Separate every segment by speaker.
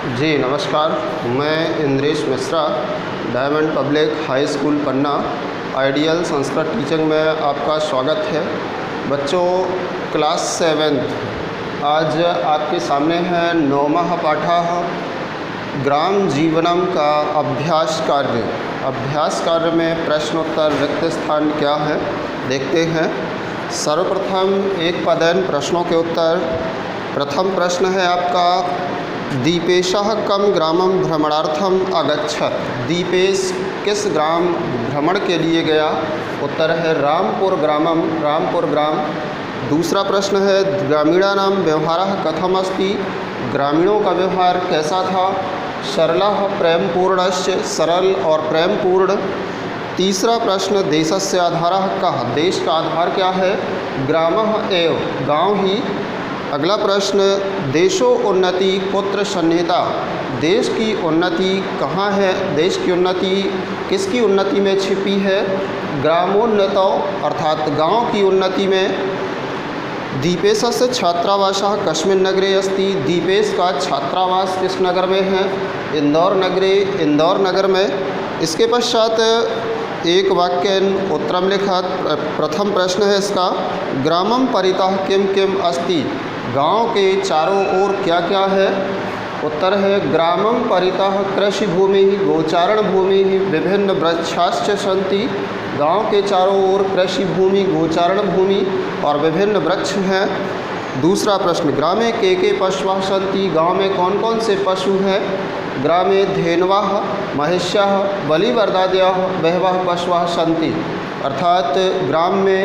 Speaker 1: जी नमस्कार, मैं Indresh Mishra, diamond public high school Panna ideal Sanskrit teaching में आपका स्वागत है। बच्चों, क्लास 7th आज आपके सामने है 9वां पाठः ग्राम जीवनम का अभ्यास कार्य में प्रश्नोत्तर रिक्त स्थान क्या है देखते हैं। सर्वप्रथम एक पदेन प्रश्नों के उत्तर। प्रथम प्रश्न है आपका, दीपेशः कम ग्रामम भ्रमणार्थम अगच्छत। दीपेश किस ग्राम भ्रमण के लिए गया? उत्तर है रामपुर ग्राम। दूसरा प्रश्न है, ग्रामीणानां व्यवहारः कथम अस्ति। ग्रामीणों का व्यवहार कैसा था? सरलः प्रेमपूर्णस्य, सरल और प्रेमपूर्ण। तीसरा प्रश्न, देशस्य आधारः कः। देश का आधार क्या है? ग्रामः एव, गांव ही। अगला प्रश्न, देशो उन्नति कुत्र सन्निहिता। देश की उन्नति कहाँ है? देश की उन्नति किसकी उन्नति में छिपी है? ग्रामोन्नतौ अर्थात गांव की उन्नति में। दीपेशस्य छात्रावासः कस्मिन् नगरे अस्ति। दीपेश का छात्रावास किस नगर में है? इंदौर नगर में। इसके पश्चात एक वाक्यन उत्तरम लिखत। प्रथम प्रश्न है इसका, ग्रामम परितः किम किम अस्ति। गांव के चारों ओर क्या क्या है? उत्तर है, ग्रामम परितः कृषि भूमि, गोचारण भूमि, विभिन्न वृक्षाश्च सन्ति। गांव के चारों ओर कृषि भूमि, गोचारण भूमि और विभिन्न वृक्ष हैं। दूसरा प्रश्न, ग्रामे के पशवः सन्ति। गांव में कौन कौन से पशु हैं? ग्रामे धेनवः, महिष्यः, बलिवर्दादयः बहवः पशवः सन्ति। अर्थात ग्राम में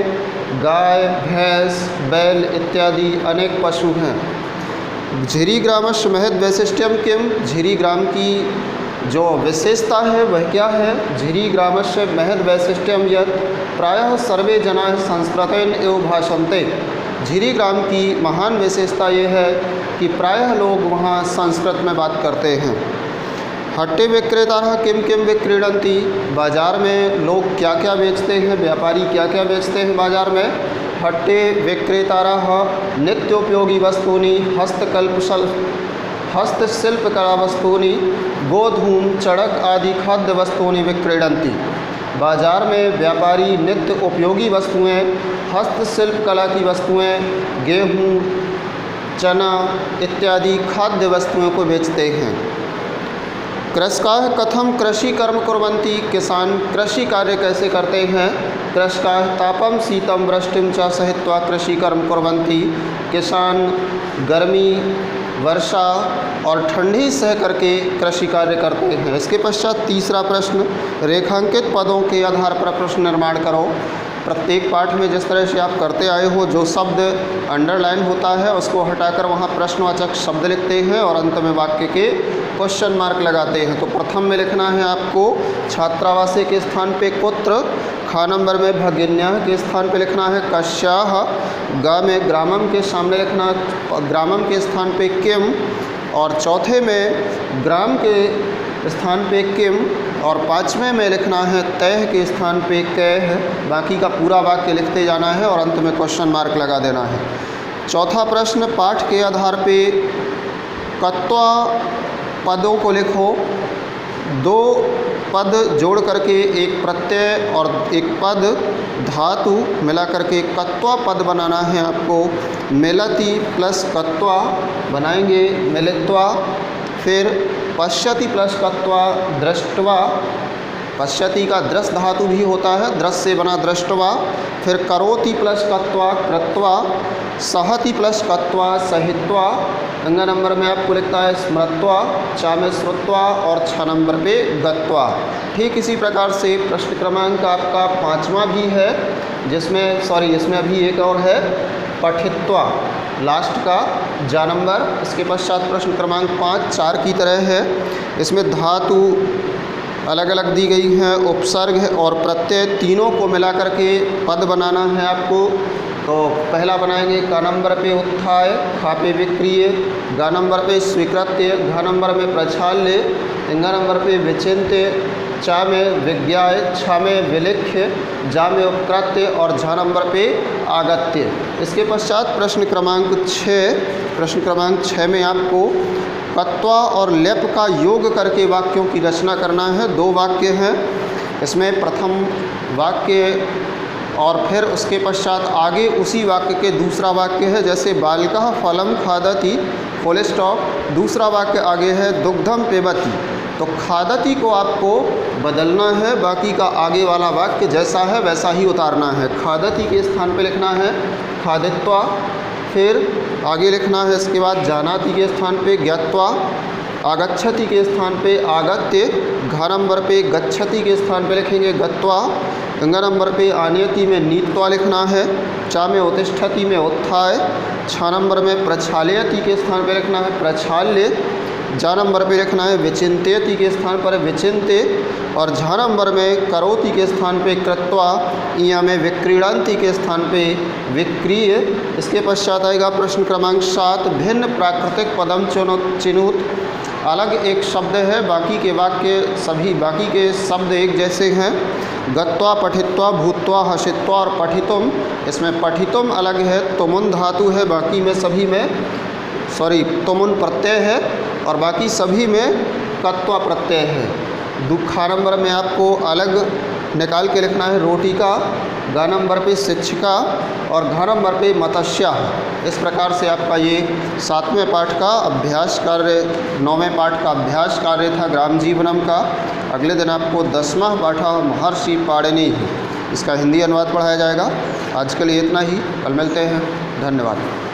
Speaker 1: गाय, भैंस, बैल इत्यादि अनेक पशु हैं। झिरी ग्रामस्य महद वैशिष्ट्यम किम। झिरी ग्राम की जो विशेषता है वह क्या है? झिरी ग्रामस्य महद वैशिष्ट्यम यत् प्रायः सर्वे जनाः संस्कृतेन एव भाषन्ते। झिरी ग्राम की महान विशेषता ये है कि प्रायः लोग वहाँ संस्कृत में बात करते हैं। हट्टे विक्रेतारः किम किम विक्रीडन्ति। बाज़ार में लोग क्या क्या बेचते हैं? व्यापारी क्या क्या बेचते हैं बाज़ार में? हट्टे विक्रेतारः नित्योपयोगी वस्तूनि, हस्तशिल्पकला वस्तूनि, गोधूम, चड़क आदि खाद्य वस्तूनि विक्रीडन्ति। बाज़ार में व्यापारी नित्य उपयोगी वस्तुएं, हस्तशिल्प कला की वस्तुएं, गेहूँ, चना इत्यादि खाद्य वस्तुओं को बेचते हैं। कृषकाः कथम कृषि कर्म कुर्वन्ति। किसान कृषि कार्य कैसे करते हैं? कृषकाः तापम शीतम वृष्टिम च सहित्वा कृषि कर्म कुर्वन्ति। किसान गर्मी, वर्षा और ठंडी सह करके कृषि कार्य करते हैं। इसके पश्चात तीसरा प्रश्न, रेखांकित पदों के आधार पर प्रश्न निर्माण करो। प्रत्येक पाठ में जिस तरह से आप करते आए हो, जो शब्द अंडरलाइन होता है उसको हटाकर वहाँ प्रश्नवाचक शब्द लिखते हैं और अंत में वाक्य के क्वेश्चन मार्क लगाते हैं। तो प्रथम में लिखना है आपको छात्रावासे के स्थान पे कुत्र, खा नंबर में भगिन्या के स्थान पे लिखना है कस्याः, ग में ग्रामम के सामने लिखना ग्रामम के स्थान पे किम, और चौथे में ग्राम के स्थान पे किम, और पाँचवें में लिखना है तय के स्थान पे कैह। बाकी का पूरा वाक्य लिखते जाना है और अंत में क्वेश्चन मार्क लगा देना है। चौथा प्रश्न, पाठ के आधार पे कत्वा पदों को लिखो। 2 पद जोड़ करके एक प्रत्यय और एक पद धातु मिला करके कत्वा पद बनाना है आपको। मिलति प्लस कत्वा बनाएंगे मिलित्वा। फिर पश्यति प्लस कत्वा दृष्ट्वा। पश्यति का दृश्य धातु भी होता है, दृश्य से बना दृष्ट्वा। फिर करोति प्लस कत्वा कृत्वा। सहति प्लस कत्वा सहित्वा। अंगा नंबर में आपको लिखता है स्मृत्वा, चा में श्रुत्वा और 6 नंबर पे गत्वा। ठीक इसी प्रकार से प्रश्न क्रमांक आपका 5वां भी है, इसमें अभी एक और है पठित्वा, लास्ट का जा नंबर। इसके पश्चात प्रश्न क्रमांक 5 4 की तरह है। इसमें धातु अलग अलग दी गई हैं, उपसर्ग और प्रत्यय तीनों को मिला करके पद बनाना है आपको। तो पहला बनाएंगे क नंबर पे उत्थाय, खा पे विक्रिय, ग नंबर पे स्वीकृत्य, घ नंबर में प्रक्षाल्य, इंग नंबर पे विचिन्त्य, चा में विज्ञाय, छ में विलिख्य, जा में उपकृत्य और झ नंबर पे आगत्य। इसके पश्चात प्रश्न क्रमांक 6 में आपको कत्वा और लेप का योग करके वाक्यों की रचना करना है। 2 वाक्य हैं इसमें, प्रथम वाक्य और फिर उसके पश्चात आगे उसी वाक्य के दूसरा वाक्य है, जैसे बालिका फलम खादति फुल स्टॉप, दूसरा वाक्य आगे है दुग्धम पिबति। तो खादति को आपको बदलना है, बाकी का आगे वाला वाक्य जैसा है वैसा ही उतारना है। खादति के स्थान पे लिखना है खादित्वा, फिर आगे लिखना है इसके बाद जानाति के स्थान पे ज्ञात्वा, आगच्छति के स्थान पे आगत्य, घ नंबर पे गच्छति के स्थान पे लिखेंगे गत्वा, गंगा नंबर पे आनयति में नीत्वा लिखना है, चा में उत्तिष्ठति में उत्थाय, छ नंबर में प्रक्षालयति के स्थान पे लिखना है प्रक्षाल्य, जा नंबर पे लिखना है विचिंत्यति के स्थान पर विचिन्त्य, और झ नंबर में करोति के स्थान पे कृत्वा, इया में विक्रीडन्ति के स्थान पे विक्रीय। इसके पश्चात आएगा प्रश्न क्रमांक 7, भिन्न प्राकृतिक पदम चिनुत। अलग एक शब्द है, बाकी के वाक्य सभी बाकी के शब्द एक जैसे हैं। गत्वा, पठित्वा, भूत्वा, हसित्वा और पठितुम। इसमें पठितुम अलग है, तुमुन धातु है, बाकी में सभी में तुमुन प्रत्यय है और बाकी सभी में कत्वा प्रत्यय है। दुखा नंबर में आपको अलग निकाल के लिखना है रोटी का, गा नंबर पे शिक्षिका और घ नंबर पे मत्स्या। इस प्रकार से आपका ये 7वें पाठ का अभ्यास कार्य, 9वें पाठ का अभ्यास कार्य था ग्राम जीवनम का। अगले दिन आपको 10वां पाठ महर्षि पाणिनि, इसका हिंदी अनुवाद पढ़ाया जाएगा। आज के लिए इतना ही, कल मिलते हैं, धन्यवाद।